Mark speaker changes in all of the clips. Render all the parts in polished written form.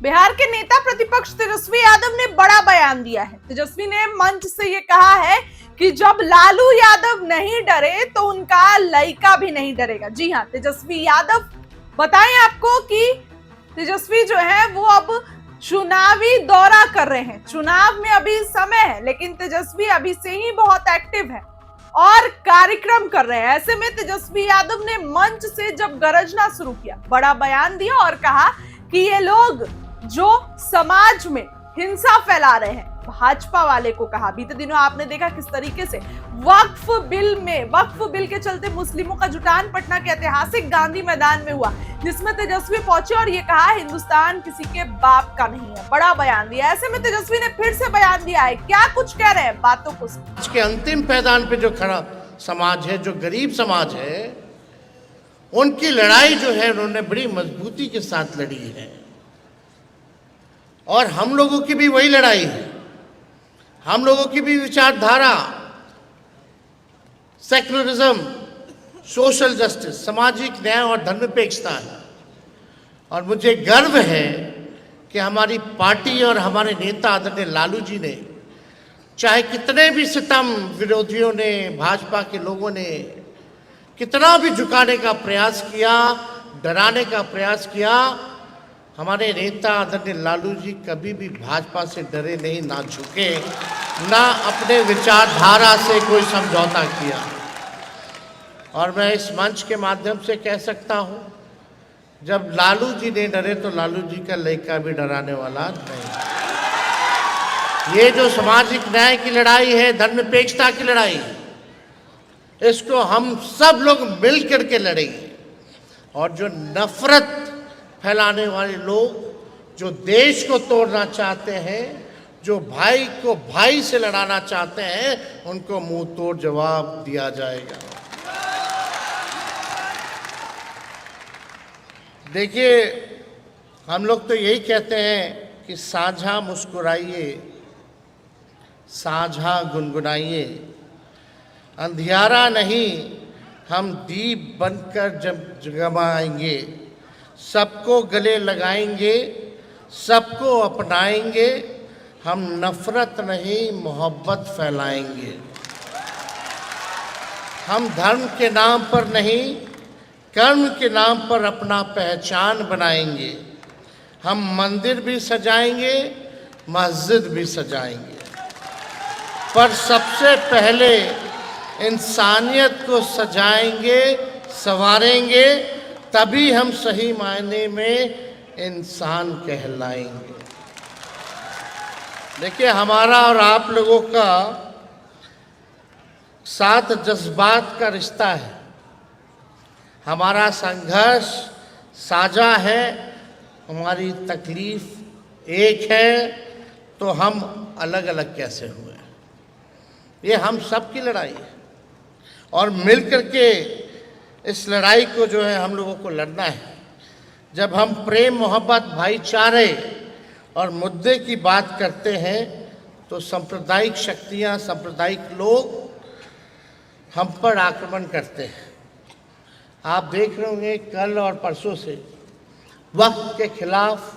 Speaker 1: बिहार के नेता प्रतिपक्ष तेजस्वी यादव ने बड़ा बयान दिया है। तेजस्वी ने मंच से ये कहा है कि जब लालू यादव नहीं डरे तो उनका लड़का भी नहीं डरेगा। जी हां, तेजस्वी यादव बताएं आपको कि तेजस्वी जो है वो अब चुनावी दौरा कर रहे हैं। चुनाव में अभी समय है, लेकिन तेजस्वी अभी से ही बहुत एक्टिव है और कार्यक्रम कर रहे हैं। ऐसे में तेजस्वी यादव ने मंच से जब गरजना शुरू किया, बड़ा बयान दिया और कहा कि ये लोग जो समाज में हिंसा फैला रहे हैं, भाजपा वाले को कहा। बीते दिनों आपने देखा किस तरीके से वक्फ बिल के चलते मुस्लिमों का जुटान पटना के ऐतिहासिक गांधी मैदान में हुआ, जिसमें तेजस्वी पहुंचे और ये कहा हिंदुस्तान किसी के बाप का नहीं है। बड़ा बयान दिया। ऐसे में तेजस्वी ने फिर से बयान दिया है। क्या कुछ कह रहे हैं, बातों को
Speaker 2: इसके अंतिम पैदान पे जो खड़ा समाज है, जो गरीब समाज है, उनकी लड़ाई जो है उन्होंने बड़ी मजबूती के साथ लड़ी है और हम लोगों की भी वही लड़ाई है। हम लोगों की भी विचारधारा सेक्युलरिज्म, सोशल जस्टिस, सामाजिक न्याय और धर्मनिरपेक्षता है। और मुझे गर्व है कि हमारी पार्टी और हमारे नेता आदरणीय लालू जी ने, चाहे कितने भी सितम विरोधियों ने, भाजपा के लोगों ने कितना भी झुकाने का प्रयास किया, डराने का प्रयास किया, हमारे नेता आदरणीय लालू जी कभी भी भाजपा से डरे नहीं, ना झुके, ना अपने विचारधारा से कोई समझौता किया। और मैं इस मंच के माध्यम से कह सकता हूं, जब लालू जी नहीं डरे तो लालू जी का लड़का भी डराने वाला नहीं। ये जो सामाजिक न्याय की लड़ाई है, धर्मनिरपेक्षता की लड़ाई, इसको हम सब लोग मिल करके लड़ेंगे। और जो नफरत फैलाने वाले लोग, जो देश को तोड़ना चाहते हैं, जो भाई को भाई से लड़ाना चाहते हैं, उनको मुंह तोड़ जवाब दिया जाएगा। देखिए, हम लोग तो यही कहते हैं कि साझा मुस्कुराइए, साझा गुनगुनाइए, अंधियारा नहीं हम दीप बनकर जब जगमगाएंगे, सबको गले लगाएंगे, सबको अपनाएंगे, हम नफरत नहीं मोहब्बत फैलाएंगे। हम धर्म के नाम पर नहीं, कर्म के नाम पर अपना पहचान बनाएंगे। हम मंदिर भी सजाएंगे, मस्जिद भी सजाएंगे, पर सबसे पहले इंसानियत को सजाएंगे, संवारेंगे, तभी हम सही मायने में इंसान कहलाएंगे। देखिए, हमारा और आप लोगों का साथ जज्बात का रिश्ता है। हमारा संघर्ष साझा है, हमारी तकलीफ एक है, तो हम अलग अलग कैसे हुए? ये हम सब की लड़ाई है और मिल करके इस लड़ाई को जो है हम लोगों को लड़ना है। जब हम प्रेम, मोहब्बत, भाईचारे और मुद्दे की बात करते हैं तो सांप्रदायिक शक्तियां, सांप्रदायिक लोग हम पर आक्रमण करते हैं। आप देख रहे होंगे कल और परसों से वक्त के खिलाफ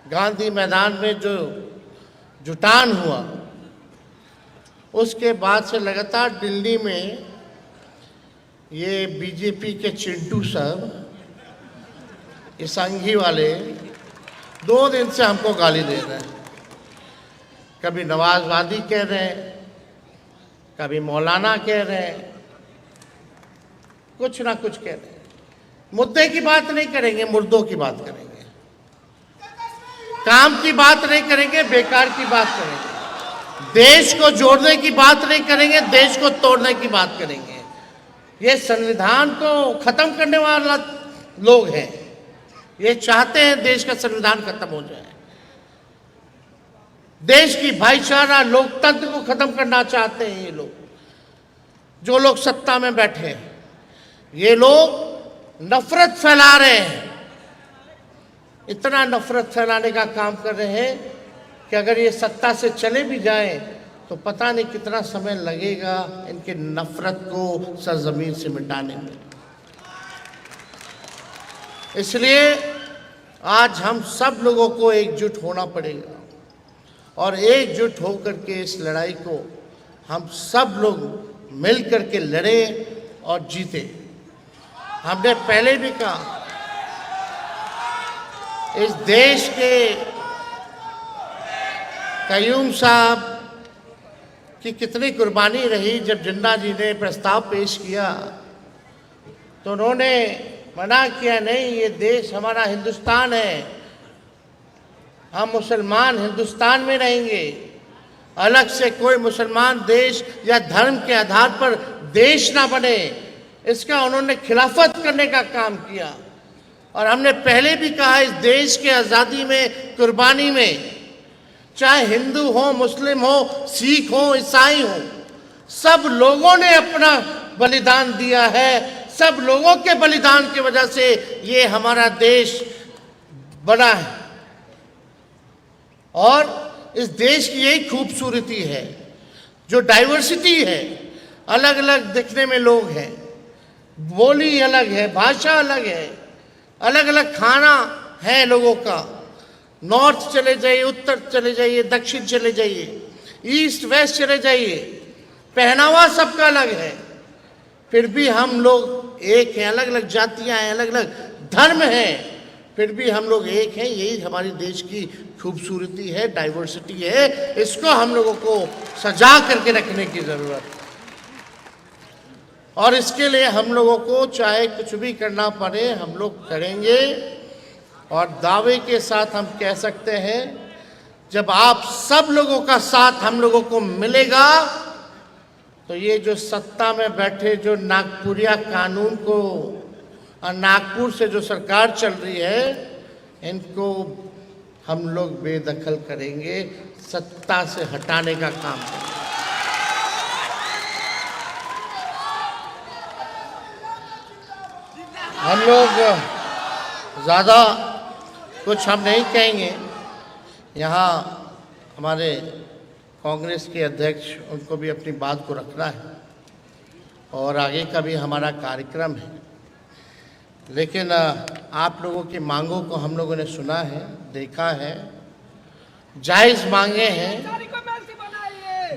Speaker 2: गांधी मैदान में जो जुटान हुआ, उसके बाद से लगातार दिल्ली में ये बीजेपी के चिंटू सब, ये संघी वाले 2 दिन से हमको गाली दे रहे हैं। कभी नवाजवादी कह रहे हैं, कभी मौलाना कह रहे हैं, कुछ ना कुछ कह रहे हैं। मुद्दे की बात नहीं करेंगे, मुर्दों की बात करेंगे। काम की बात नहीं करेंगे, बेकार की बात करेंगे। देश को जोड़ने की बात नहीं करेंगे, देश को तोड़ने की बात करेंगे। ये संविधान को खत्म करने वाला लोग हैं। ये चाहते हैं देश का संविधान खत्म हो जाए। देश की भाईचारा, लोकतंत्र को खत्म करना चाहते हैं ये लोग, जो लोग सत्ता में बैठे हैं। ये लोग नफरत फैला रहे हैं। इतना नफरत फैलाने का काम कर रहे हैं कि अगर ये सत्ता से चले भी जाएं तो पता नहीं कितना समय लगेगा इनके नफरत को सरजमीन से मिटाने में। इसलिए आज हम सब लोगों को एकजुट होना पड़ेगा और एकजुट होकर के इस लड़ाई को हम सब लोग मिल करके लड़े और जीते। हमने पहले भी कहा, इस देश के कयूम साहब की कितनी कुर्बानी रही। जब जिन्ना जी ने प्रस्ताव पेश किया तो उन्होंने मना किया, नहीं ये देश हमारा हिंदुस्तान है, हम मुसलमान हिंदुस्तान में रहेंगे, अलग से कोई मुसलमान देश या धर्म के आधार पर देश ना बने। इसका उन्होंने खिलाफत करने का काम किया। और हमने पहले भी कहा, इस देश के आज़ादी में, कुर्बानी में, चाहे हिंदू हो, मुस्लिम हो, सिख हो, ईसाई हो, सब लोगों ने अपना बलिदान दिया है। सब लोगों के बलिदान की वजह से ये हमारा देश बना है। और इस देश की यही खूबसूरती है, जो डाइवर्सिटी है, अलग अलग दिखने में लोग हैं, बोली अलग है, भाषा अलग है, अलग अलग खाना है लोगों का। नॉर्थ चले जाइए, उत्तर चले जाइए, दक्षिण चले जाइए, ईस्ट वेस्ट चले जाइए, पहनावा सबका अलग है, फिर भी हम लोग एक हैं। अलग अलग जातियां हैं, अलग अलग धर्म हैं, फिर भी हम लोग एक हैं। यही हमारे देश की खूबसूरती है, डाइवर्सिटी है। इसको हम लोगों को सजा करके रखने की ज़रूरत है। और इसके लिए हम लोगों को चाहे कुछ भी करना पड़े, हम लोग करेंगे। और दावे के साथ हम कह सकते हैं, जब आप सब लोगों का साथ हम लोगों को मिलेगा तो ये जो सत्ता में बैठे जो नागपुरिया कानून को और नागपुर से जो सरकार चल रही है, इनको हम लोग बेदखल करेंगे, सत्ता से हटाने का काम करेंगे। हम लोग ज़्यादा कुछ हम नहीं कहेंगे। यहाँ हमारे कांग्रेस के अध्यक्ष, उनको भी अपनी बात को रखना है और आगे का भी हमारा कार्यक्रम है। लेकिन आप लोगों की मांगों को हम लोगों ने सुना है, देखा है, जायज़ मांगे हैं,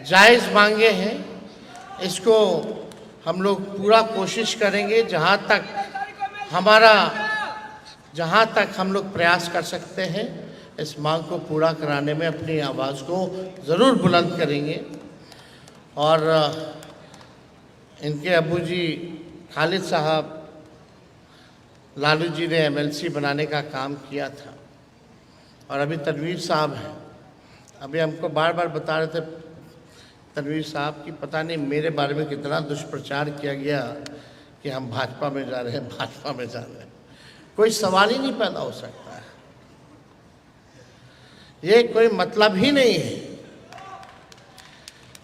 Speaker 2: जायज़ मांगे हैं। इसको हम लोग पूरा कोशिश करेंगे, जहाँ तक हम लोग प्रयास कर सकते हैं, इस मांग को पूरा कराने में अपनी आवाज़ को ज़रूर बुलंद करेंगे। और इनके अब्बू जी खालिद साहब, लालू जी ने एमएलसी बनाने का काम किया था, और अभी तनवीर साहब हैं। अभी हमको बार बार बता रहे थे तनवीर साहब की, पता नहीं मेरे बारे में कितना दुष्प्रचार किया गया कि हम भाजपा में जा रहे हैं, भाजपा में जा रहे हैं। कोई सवाल ही नहीं पैदा हो सकता है, ये कोई मतलब ही नहीं है।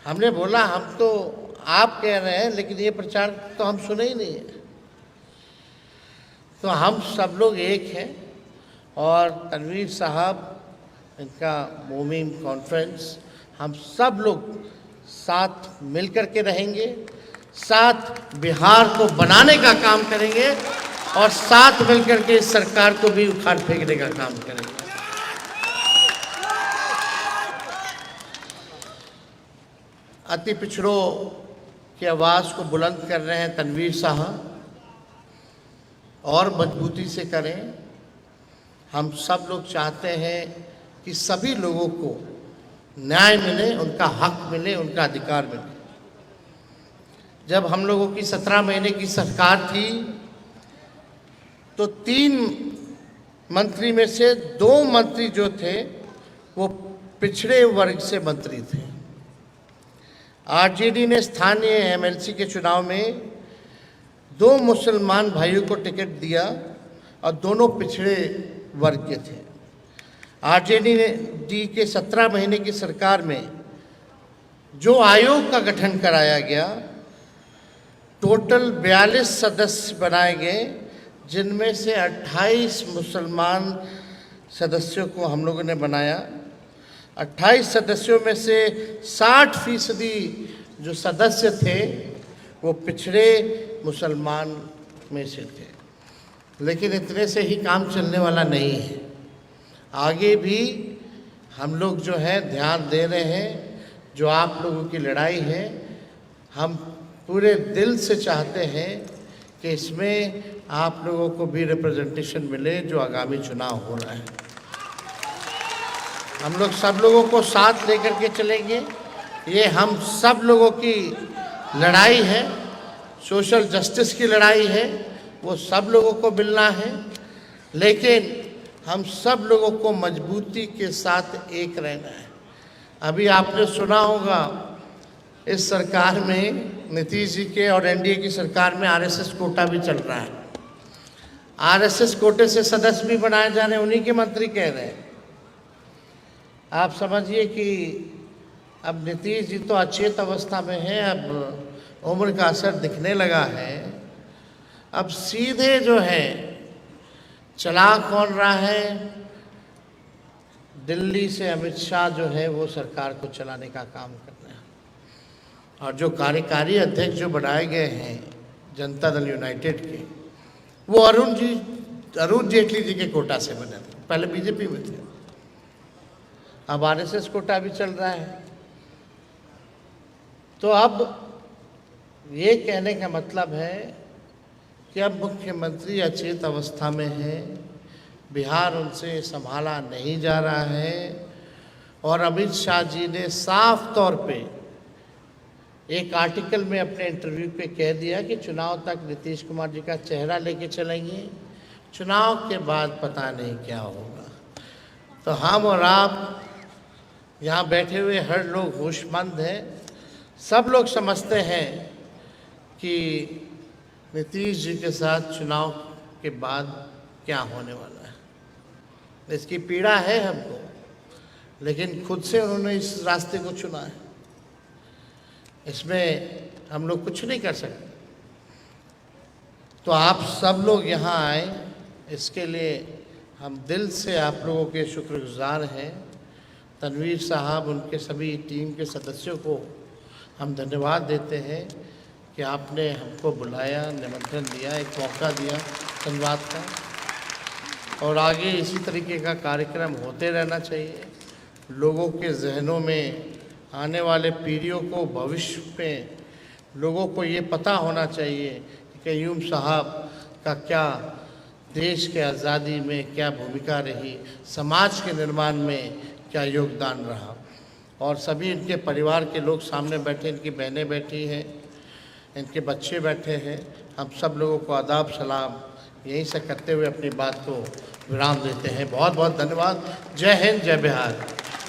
Speaker 2: हमने बोला, हम तो आप कह रहे हैं, लेकिन ये प्रचार तो हम सुने ही नहीं है। तो हम सब लोग एक हैं। और तनवीर साहब, इनका मोमीन कॉन्फ्रेंस, हम सब लोग साथ मिलकर के रहेंगे, साथ बिहार को बनाने का काम करेंगे और साथ मिलकर के इस सरकार को भी उखाड़ फेंकने का काम करेंगे। अति पिछड़ों की आवाज़ को बुलंद कर रहे हैं तनवीर साहब, और मजबूती से करें। हम सब लोग चाहते हैं कि सभी लोगों को न्याय मिले, उनका हक मिले, उनका अधिकार मिले। जब हम लोगों की 17 महीने की सरकार थी तो 3 मंत्री में से 2 मंत्री जो थे वो पिछड़े वर्ग से मंत्री थे। आरजेडी ने स्थानीय एमएलसी के चुनाव में 2 मुसलमान भाइयों को टिकट दिया और दोनों पिछड़े वर्ग के थे। आरजेडी के 17 महीने की सरकार में जो आयोग का गठन कराया गया, टोटल 42 सदस्य बनाए गए, जिनमें से 28 मुसलमान सदस्यों को हम लोगों ने बनाया। 28 सदस्यों में से 60% जो सदस्य थे वो पिछड़े मुसलमान में से थे। लेकिन इतने से ही काम चलने वाला नहीं है। आगे भी हम लोग जो है ध्यान दे रहे हैं। जो आप लोगों की लड़ाई है, हम पूरे दिल से चाहते हैं कि इसमें आप लोगों को भी रिप्रेजेंटेशन मिले जो आगामी चुनाव हो रहा है। हम लोग सब लोगों को साथ लेकर के चलेंगे। ये हम सब लोगों की लड़ाई है, सोशल जस्टिस की लड़ाई है, वो सब लोगों को मिलना है। लेकिन हम सब लोगों को मजबूती के साथ एक रहना है। अभी आपने सुना होगा इस सरकार में, नीतीश जी के और एनडीए की सरकार में आरएसएस कोटा भी चल रहा है। आरएसएस कोटे से सदस्य भी बनाए जा रहे हैं, उन्हीं के मंत्री कह रहे हैं। आप समझिए कि अब नीतीश जी तो अचेत अवस्था में हैं, अब उम्र का असर दिखने लगा है। अब सीधे जो है चला कौन रहा है, दिल्ली से अमित शाह जो है वो सरकार को चलाने का काम कर रहे हैं। और जो कार्यकारी अध्यक्ष जो बनाए गए हैं जनता दल यूनाइटेड के, वो अरुण जेटली जी के कोटा से बने थे, पहले बीजेपी में थे, अब आरएसएस कोटा भी चल रहा है। तो अब ये कहने का मतलब है कि अब मुख्यमंत्री अचेत अवस्था में है, बिहार उनसे संभाला नहीं जा रहा है। और अमित शाह जी ने साफ तौर पे एक आर्टिकल में अपने इंटरव्यू पे कह दिया कि चुनाव तक नीतीश कुमार जी का चेहरा लेके चलेंगे, चुनाव के बाद पता नहीं क्या होगा। तो हम और आप यहाँ बैठे हुए हर लोग होशमंद हैं, सब लोग समझते हैं कि नीतीश जी के साथ चुनाव के बाद क्या होने वाला है। इसकी पीड़ा है हमको, लेकिन खुद से उन्होंने इस रास्ते को चुना है, इसमें हम लोग कुछ नहीं कर सकते। तो आप सब लोग यहाँ आए, इसके लिए हम दिल से आप लोगों के शुक्रगुजार हैं। तनवीर साहब, उनके सभी टीम के सदस्यों को हम धन्यवाद देते हैं कि आपने हमको बुलाया, निमंत्रण दिया, एक मौका दिया धन्यवाद का। और आगे इसी तरीके का कार्यक्रम होते रहना चाहिए। लोगों के जहनों में, आने वाले पीढ़ियों को, भविष्य में लोगों को ये पता होना चाहिए कि क़य्यूम साहब का क्या देश के आज़ादी में क्या भूमिका रही, समाज के निर्माण में क्या योगदान रहा। और सभी इनके परिवार के लोग सामने बैठे, इनकी बहनें बैठी हैं, इनके बच्चे बैठे हैं। हम सब लोगों को आदाब सलाम यहीं से करते हुए अपनी बात को विराम देते हैं। बहुत बहुत धन्यवाद। जय हिंद, जय बिहार।